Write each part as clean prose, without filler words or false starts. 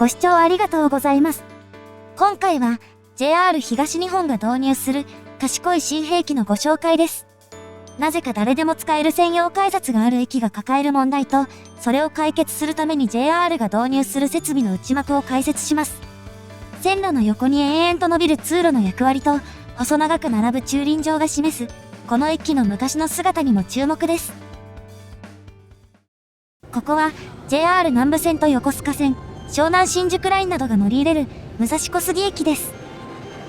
ご視聴ありがとうございます。今回は JR 東日本が導入する賢い新兵器のご紹介です。なぜか誰でも使える専用改札がある駅が抱える問題と、それを解決するために JR が導入する設備の内幕を解説します。線路の横に延々と伸びる通路の役割と、細長く並ぶ駐輪場が示す、この駅の昔の姿にも注目です。ここは JR 南武線と横須賀線、湘南新宿ラインなどが乗り入れる武蔵小杉駅です。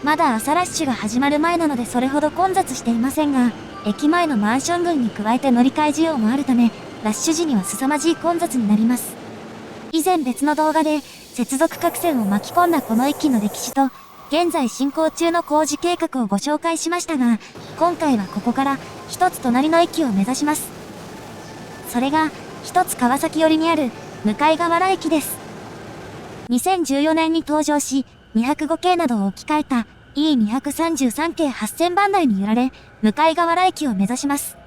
まだ朝ラッシュが始まる前なのでそれほど混雑していませんが、駅前のマンション群に加えて乗り換え需要もあるため、ラッシュ時には凄まじい混雑になります。以前別の動画で接続各線を巻き込んだこの駅の歴史と、現在進行中の工事計画をご紹介しましたが、今回はここから一つ隣の駅を目指します。それが一つ川崎寄りにある向河原駅です。2014年に登場し、205系などを置き換えた E233 系8000番台に揺られ、向河原駅を目指します。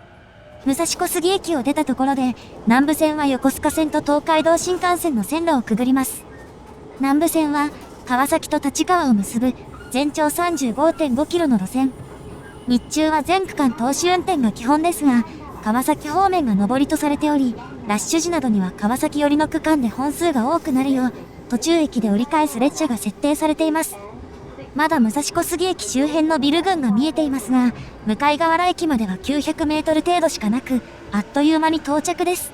武蔵小杉駅を出たところで、南武線は横須賀線と東海道新幹線の線路をくぐります。南武線は川崎と立川を結ぶ全長 35.5 キロの路線。日中は全区間通し運転が基本ですが、川崎方面が上りとされており、ラッシュ時などには川崎寄りの区間で本数が多くなるよう、途中駅で折り返す列車が設定されています。まだ武蔵小杉駅周辺のビル群が見えていますが、向河原駅までは900メートル程度しかなく、あっという間に到着です。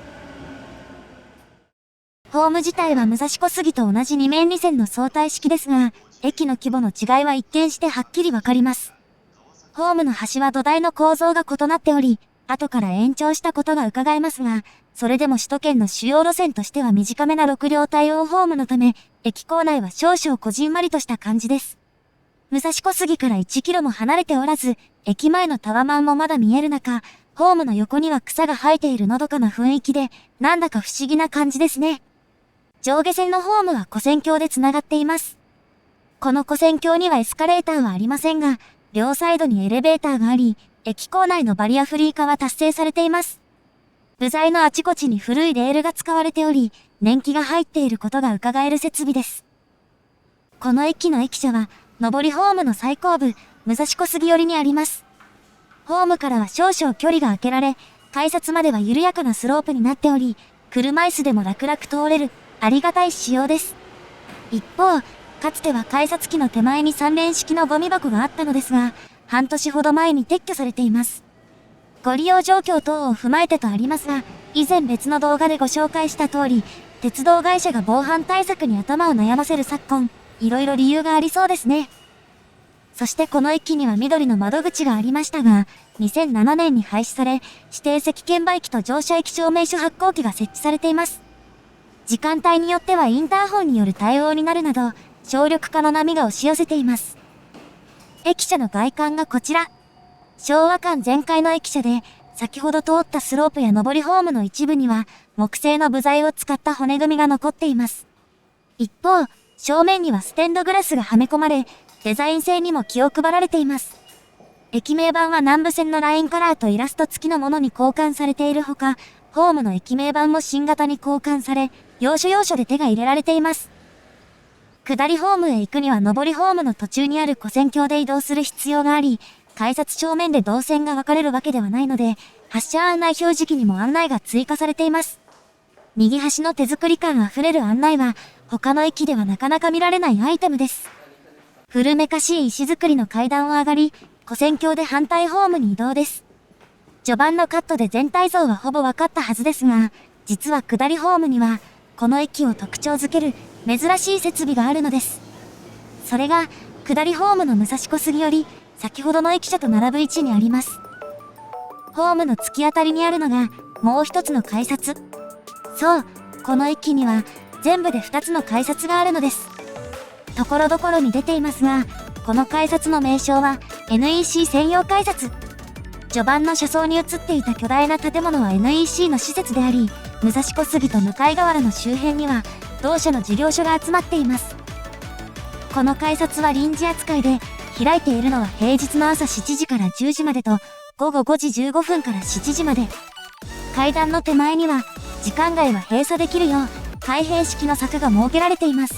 ホーム自体は武蔵小杉と同じ2面2線の相対式ですが、駅の規模の違いは一見してはっきりわかります。ホームの端は土台の構造が異なっており、後から延長したことが伺えますが、それでも首都圏の主要路線としては短めな6両対応ホームのため、駅構内は少々こじんまりとした感じです。武蔵小杉から1キロも離れておらず、駅前のタワマンもまだ見える中、ホームの横には草が生えているのどかな雰囲気で、なんだか不思議な感じですね。上下線のホームは跨線橋で繋がっています。この跨線橋にはエスカレーターはありませんが、両サイドにエレベーターがあり、駅構内のバリアフリー化は達成されています。部材のあちこちに古いレールが使われており、年季が入っていることが伺える設備です。この駅の駅舎は、上りホームの最後部、武蔵小杉寄りにあります。ホームからは少々距離が空けられ、改札までは緩やかなスロープになっており、車椅子でも楽々通れる、ありがたい仕様です。一方、かつては改札機の手前に3連式のゴミ箱があったのですが、半年ほど前に撤去されています。ご利用状況等を踏まえてとありますが、以前別の動画でご紹介した通り、鉄道会社が防犯対策に頭を悩ませる昨今、いろいろ理由がありそうですね。そしてこの駅には緑の窓口がありましたが、2007年に廃止され、指定席券売機と乗車駅証明書発行機が設置されています。時間帯によってはインターホンによる対応になるなど、省力化の波が押し寄せています。駅舎の外観がこちら。昭和館全開の駅舎で、先ほど通ったスロープや上りホームの一部には、木製の部材を使った骨組みが残っています。一方、正面にはステンドグラスがはめ込まれ、デザイン性にも気を配られています。駅名板は南武線のラインカラーとイラスト付きのものに交換されているほか、ホームの駅名板も新型に交換され、要所要所で手が入れられています。下りホームへ行くには上りホームの途中にある跨線橋で移動する必要があり、改札正面で動線が分かれるわけではないので、発車案内表示器にも案内が追加されています。右端の手作り感あふれる案内は、他の駅ではなかなか見られないアイテムです。古めかしい石造りの階段を上がり、跨線橋で反対ホームに移動です。序盤のカットで全体像はほぼ分かったはずですが、実は下りホームには、この駅を特徴づける珍しい設備があるのです。それが、下りホームの武蔵小杉より、先ほどの駅舎と並ぶ位置にあります。ホームの突き当たりにあるのが、もう一つの改札。そう、この駅には、全部で2つの改札があるのです。ところどころに出ていますが、この改札の名称は、NEC 専用改札。序盤の車窓に映っていた巨大な建物は NEC の施設であり、武蔵小杉と向河原の周辺には、同社の事業所が集まっています。この改札は臨時扱いで、開いているのは平日の朝7時から10時までと、午後5時15分から7時まで。階段の手前には、時間外は閉鎖できるよう、開閉式の柵が設けられています。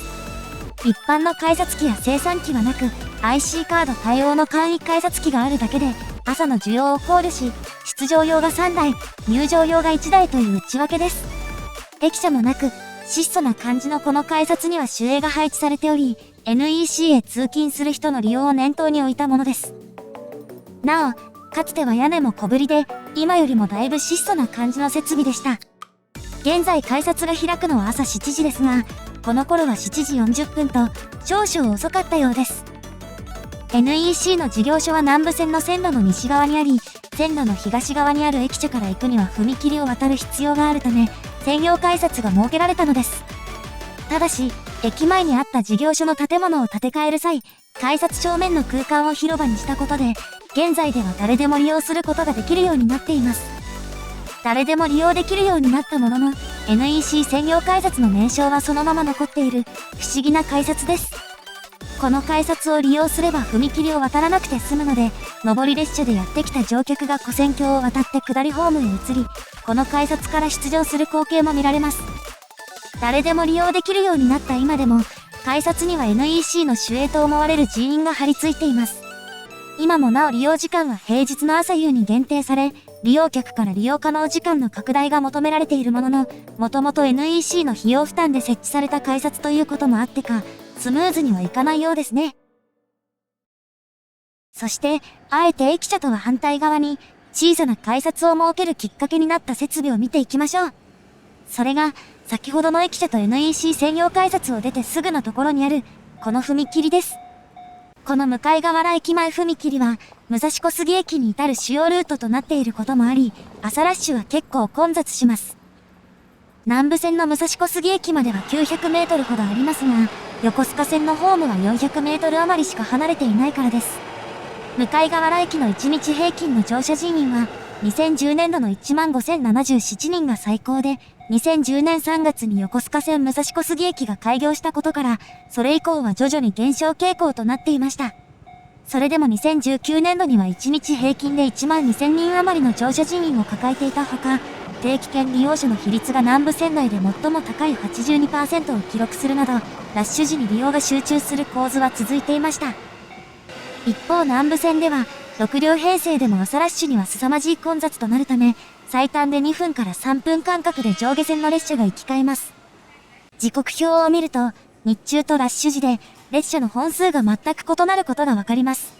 一般の改札機や精算機はなく、IC カード対応の簡易改札機があるだけで、朝の需要を考慮し、出場用が3台、入場用が1台という内訳です。駅舎もなく、質素な感じのこの改札には守衛が配置されており、NEC へ通勤する人の利用を念頭に置いたものです。なお、かつては屋根も小ぶりで、今よりもだいぶ質素な感じの設備でした。現在改札が開くのは朝7時ですが、この頃は7時40分と少々遅かったようです。NEC の事業所は南武線の線路の西側にあり、線路の東側にある駅舎から行くには踏切を渡る必要があるため、専用改札が設けられたのです。ただし、駅前にあった事業所の建物を建て替える際、改札正面の空間を広場にしたことで、現在では誰でも利用することができるようになっています。誰でも利用できるようになったものの、NEC 専用改札の名称はそのまま残っている不思議な改札です。この改札を利用すれば踏切を渡らなくて済むので、上り列車でやってきた乗客が跨線橋を渡って下りホームへ移り、この改札から出場する光景も見られます。誰でも利用できるようになった今でも、改札には NEC の守衛と思われる人員が張り付いています。今もなお利用時間は平日の朝夕に限定され、利用客から利用可能時間の拡大が求められているものの、もともと NEC の費用負担で設置された改札ということもあってか、スムーズにはいかないようですね。そして、あえて駅舎とは反対側に、小さな改札を設けるきっかけになった設備を見ていきましょう。それが、先ほどの駅舎と NEC 専用改札を出てすぐのところにある、この踏切です。この向河原駅前踏切は、武蔵小杉駅に至る主要ルートとなっていることもあり、朝ラッシュは結構混雑します。南武線の武蔵小杉駅までは900メートルほどありますが、横須賀線のホームは400メートル余りしか離れていないからです。向河原駅の1日平均の乗車人員は、2010年度の15,077人が最高で、2010年3月に横須賀線武蔵小杉駅が開業したことから、それ以降は徐々に減少傾向となっていました。それでも2019年度には1日平均で12,000人余りの乗車人員を抱えていたほか、定期券利用者の比率が南武線内で最も高い 82% を記録するなど、ラッシュ時に利用が集中する構図は続いていました。一方南武線では、6両編成でも朝ラッシュには凄まじい混雑となるため、最短で2分から3分間隔で上下線の列車が行き交います。時刻表を見ると、日中とラッシュ時で、列車の本数が全く異なることがわかります。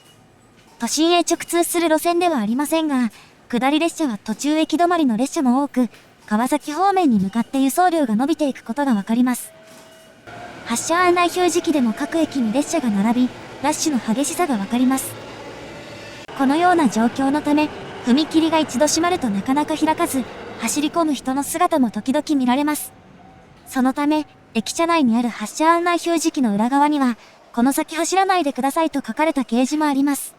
都心へ直通する路線ではありませんが、下り列車は途中駅止まりの列車も多く、川崎方面に向かって輸送量が伸びていくことがわかります。発車案内表示器でも各駅に列車が並び、ラッシュの激しさがわかります。このような状況のため、踏切が一度閉まるとなかなか開かず、走り込む人の姿も時々見られます。そのため、駅舎内にある発車案内表示器の裏側には、この先走らないでくださいと書かれた掲示もあります。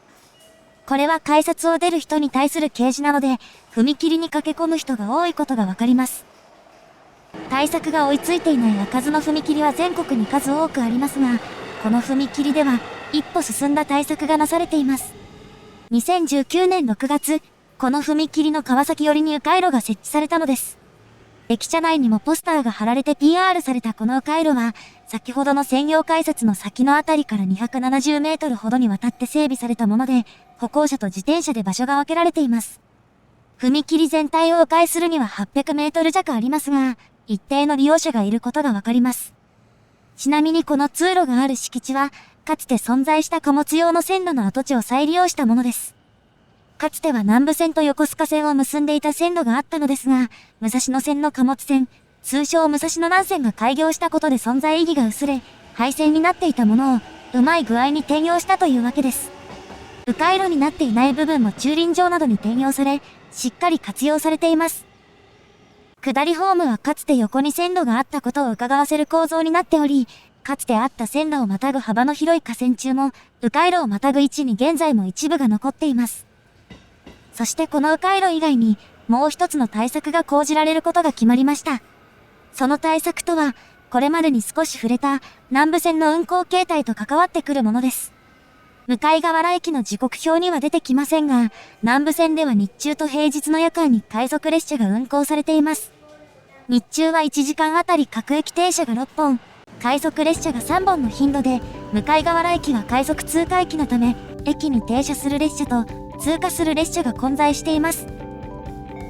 これは改札を出る人に対する掲示なので、踏切に駆け込む人が多いことがわかります。対策が追いついていない開かずの踏切は全国に数多くありますが、この踏切では、一歩進んだ対策がなされています。2019年6月、この踏切の川崎寄りに迂回路が設置されたのです。駅舎内にもポスターが貼られて PR されたこの迂回路は、先ほどの専用改札の先のあたりから270メートルほどにわたって整備されたもので、歩行者と自転車で場所が分けられています。踏切全体を迂回するには800メートル弱ありますが、一定の利用者がいることがわかります。ちなみにこの通路がある敷地は、かつて存在した貨物用の線路の跡地を再利用したものです。かつては南武線と横須賀線を結んでいた線路があったのですが、武蔵野線の貨物線、通称武蔵野南線が開業したことで存在意義が薄れ、廃線になっていたものを、うまい具合に転用したというわけです。迂回路になっていない部分も駐輪場などに転用され、しっかり活用されています。下りホームはかつて横に線路があったことを伺わせる構造になっており、かつてあった線路をまたぐ幅の広い架線中も、迂回路をまたぐ位置に現在も一部が残っています。そしてこの迂回路以外に、もう一つの対策が講じられることが決まりました。その対策とは、これまでに少し触れた南武線の運行形態と関わってくるものです。向河原駅の時刻表には出てきませんが、南武線では日中と平日の夜間に快速列車が運行されています。日中は1時間あたり各駅停車が6本、快速列車が3本の頻度で、向河原駅は快速通過駅のため、駅に停車する列車と通過する列車が混在しています。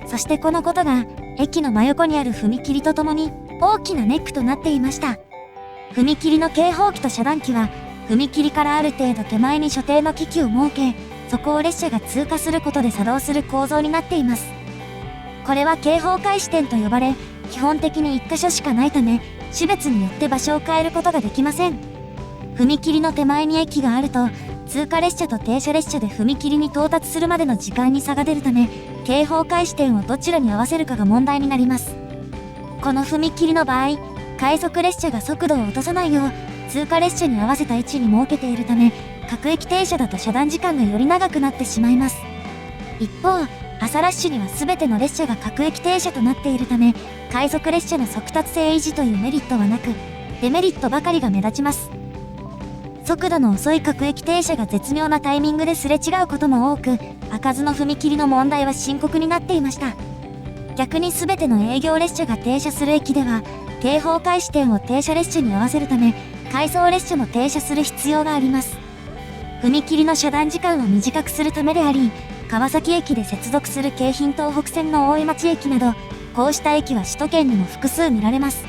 そしてこのことが、駅の真横にある踏切とともに大きなネックとなっていました。踏切の警報機と遮断機は、踏切からある程度手前に所定の機器を設け、そこを列車が通過することで作動する構造になっています。これは警報開始点と呼ばれ、基本的に1箇所しかないため、種別によって場所を変えることができません。踏切の手前に駅があると、通過列車と停車列車で踏切に到達するまでの時間に差が出るため、警報開始点をどちらに合わせるかが問題になります。この踏切の場合、快速列車が速度を落とさないよう、通過列車に合わせた位置に設けているため、各駅停車だと遮断時間がより長くなってしまいます。一方、朝ラッシュには全ての列車が各駅停車となっているため、快速列車の速達性維持というメリットはなく、デメリットばかりが目立ちます。速度の遅い各駅停車が絶妙なタイミングですれ違うことも多く、開かずの踏切の問題は深刻になっていました。逆に全ての営業列車が停車する駅では、警報開始点を停車列車に合わせるため、回送列車も停車する必要があります。踏切の遮断時間を短くするためであり、川崎駅で接続する京浜東北線の大井町駅など、こうした駅は首都圏にも複数見られます。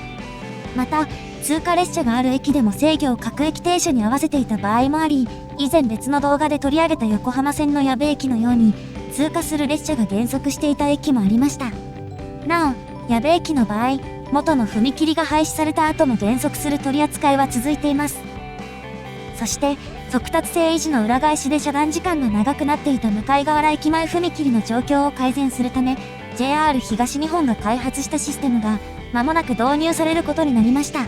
また、通過列車がある駅でも制御を各駅停車に合わせていた場合もあり、以前別の動画で取り上げた横浜線の矢部駅のように、通過する列車が減速していた駅もありました。なお、矢部駅の場合、元の踏切が廃止された後も減速する取り扱いは続いています。そして、速達性維持の裏返しで遮断時間が長くなっていた向河原駅前踏切の状況を改善するため、JR 東日本が開発したシステムが間もなく導入されることになりました。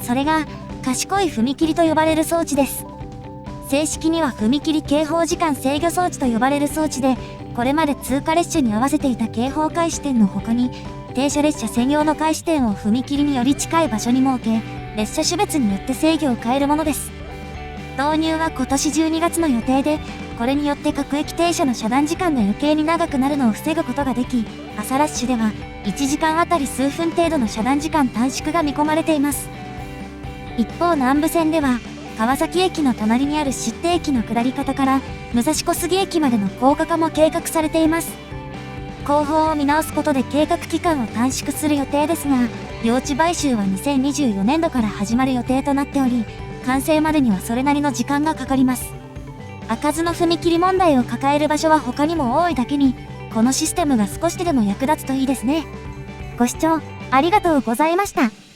それが、賢い踏切と呼ばれる装置です。正式には踏切警報時間制御装置と呼ばれる装置で、これまで通過列車に合わせていた警報開始点の他に、停車列車専用の開始点を踏切により近い場所に設け、列車種別によって制御を変えるものです。導入は今年12月の予定で、これによって各駅停車の遮断時間が余計に長くなるのを防ぐことができ、朝ラッシュでは1時間あたり数分程度の遮断時間短縮が見込まれています。一方南武線では、川崎駅の隣にある出手駅の下り方から武蔵小杉駅までの高架化も計画されています。工法を見直すことで計画期間を短縮する予定ですが、用地買収は2024年度から始まる予定となっており、完成までにはそれなりの時間がかかります。開かずの踏切問題を抱える場所は他にも多いだけに、このシステムが少しでも役立つといいですね。ご視聴ありがとうございました。